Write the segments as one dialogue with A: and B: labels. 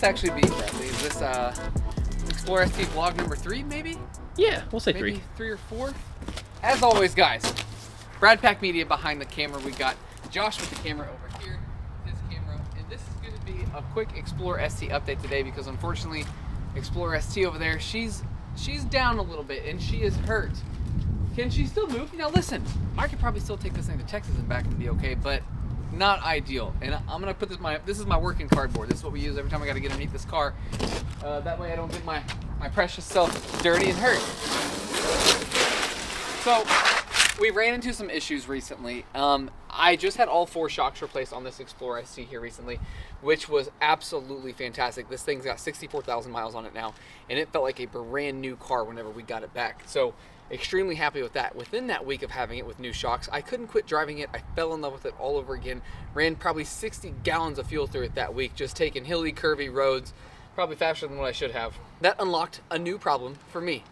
A: this actually be, Bradley? Is this Explorer ST vlog number 3, maybe?
B: Yeah, we'll say
A: Maybe
B: 3.
A: 3 or 4. As always, guys, Brad Pack Media behind the camera. We got Josh with the camera over here, his camera, and this is going to be a quick Explorer ST update today because unfortunately, Explorer ST over there, she's down a little bit and she is hurt. Can she still move? You know, listen, I could probably still take this thing to Texas and back and be okay, but not ideal. And I'm gonna put this is my working cardboard. This is what we use every time I gotta get underneath this car. That way I don't get my precious self dirty and hurt. So we ran into some issues recently. I just had all 4 shocks replaced on this Explorer ST here recently, which was absolutely fantastic. This thing's got 64,000 miles on it now, and it felt like a brand new car whenever we got it back. So extremely happy with that. Within that week of having it with new shocks, I couldn't quit driving it. I fell in love with it all over again. Ran probably 60 gallons of fuel through it that week, just taking hilly, curvy roads, probably faster than what I should have. That unlocked a new problem for me.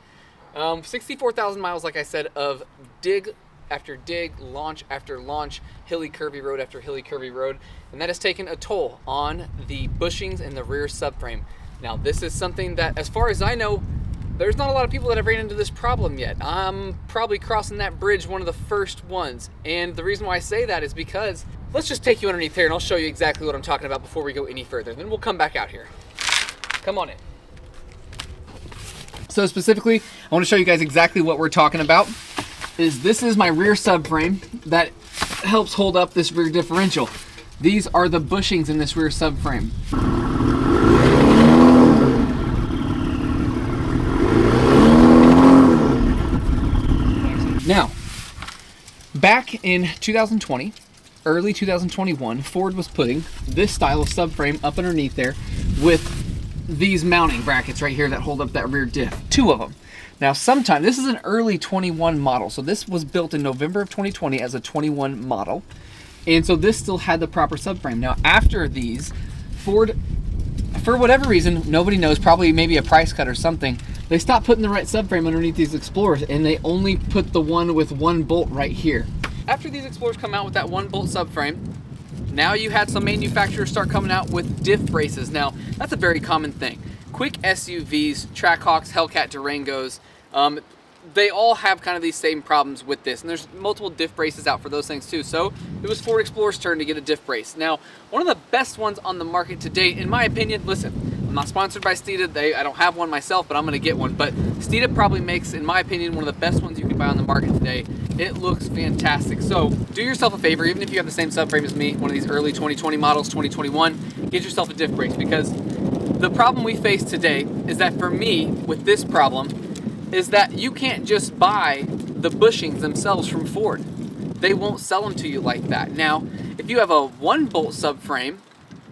A: 64,000 miles, like I said, of dig after dig, launch after launch, hilly curvy road after hilly curvy road, and that has taken a toll on the bushings and the rear subframe. Now this is something that, as far as I know, there's not a lot of people that have ran into this problem yet. I'm probably crossing that bridge one of the first ones, and the reason why I say that is because, let's just take you underneath here and I'll show you exactly what I'm talking about before we go any further. Then we'll come back out here. Come on in. So specifically, I want to show you guys exactly what we're talking about. This is my rear subframe that helps hold up this rear differential. These are the bushings in this rear subframe. Now, back in 2020, early 2021, Ford was putting this style of subframe up underneath there with these mounting brackets right here that hold up that rear diff, 2 of them. Now sometime, this is an early 21 model, so this was built in November of 2020 as a 21 model, and so this still had the proper subframe. Now after these, Ford, for whatever reason, nobody knows, probably maybe a price cut or something, they stopped putting the right subframe underneath these Explorers, and they only put the one with 1 bolt right here. After these Explorers come out with that 1 bolt subframe, now you had some manufacturers start coming out with diff braces. Now, that's a very common thing. Quick SUVs, Trackhawks, Hellcat, Durangos, they all have kind of these same problems with this. And there's multiple diff braces out for those things too. So it was Ford Explorer's turn to get a diff brace. Now, one of the best ones on the market to date, in my opinion, listen, I'm not sponsored by Steeda. I don't have one myself, but I'm gonna get one. But Steeda probably makes, in my opinion, one of the best ones you can buy on the market today. It looks fantastic. So do yourself a favor, even if you have the same subframe as me, one of these early 2020 models, 2021, get yourself a diff brace, because the problem we face today is that for me, with this problem, is that you can't just buy the bushings themselves from Ford. They won't sell them to you like that. Now, if you have a 1 bolt subframe,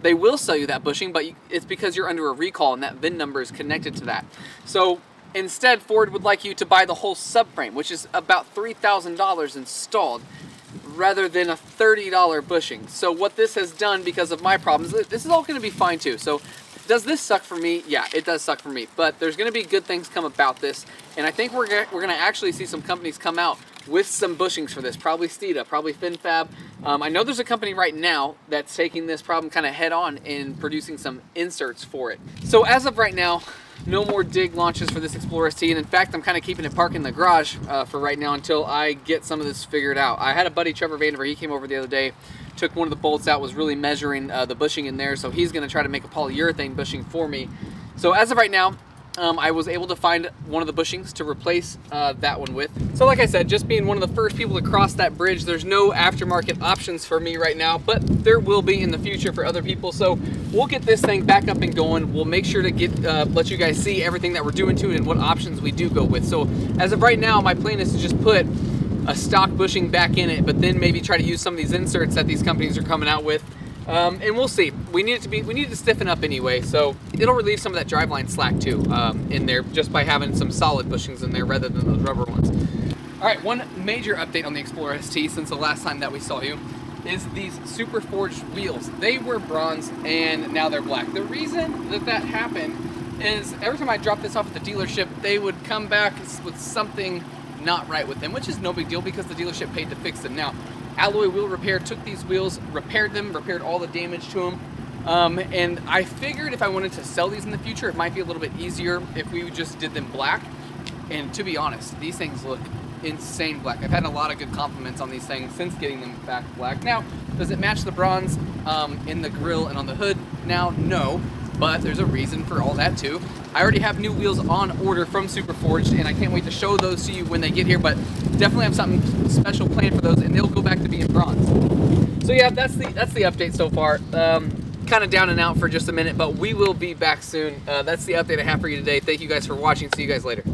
A: they will sell you that bushing, but it's because you're under a recall and that VIN number is connected to that. So instead, Ford would like you to buy the whole subframe, which is about $3,000 installed, rather than a $30 bushing. So what this has done, because of my problems, this is all gonna be fine too. So does this suck for me? Yeah, it does suck for me, but there's gonna be good things come about this, and I think we're gonna actually see some companies come out with some bushings for this, probably Steeda, probably FinFab. I know there's a company right now that's taking this problem kind of head on and producing some inserts for it. So as of right now, no more dig launches for this Explorer ST, and in fact, I'm kind of keeping it parked in the garage for right now until I get some of this figured out. I had a buddy, Trevor Vandiver, he came over the other day, took one of the bolts out, was really measuring the bushing in there, so he's gonna try to make a polyurethane bushing for me. So as of right now, I was able to find one of the bushings to replace that one with. So like I said, just being one of the first people to cross that bridge, there's no aftermarket options for me right now, but there will be in the future for other people. So we'll get this thing back up and going. We'll make sure to let you guys see everything that we're doing to it and what options we do go with. So as of right now, my plan is to just put a stock bushing back in it, but then maybe try to use some of these inserts that these companies are coming out with. And we'll see. We need it to stiffen up anyway, so it'll relieve some of that driveline slack too in there, just by having some solid bushings in there rather than those rubber ones. All right, one major update on the Explorer ST since the last time that we saw you is these super forged wheels. They were bronze and now they're black. The reason that happened is every time I dropped this off at the dealership, they would come back with something not right with them, which is no big deal because the dealership paid to fix them. Now, Alloy Wheel Repair took these wheels, repaired them, repaired all the damage to them, And I figured if I wanted to sell these in the future, it might be a little bit easier if we just did them black. And to be honest, these things look insane black. I've had a lot of good compliments on these things since getting them back black. Now, does it match the bronze in the grille and on the hood? Now, no, but there's a reason for all that too. I already have new wheels on order from Superforged, and I can't wait to show those to you when they get here, but definitely have something special planned for those, and they'll go back to being bronze. So yeah, that's the update so far. Kind of down and out for just a minute, but we will be back soon. That's the update I have for you today. Thank you guys for watching. See you guys later.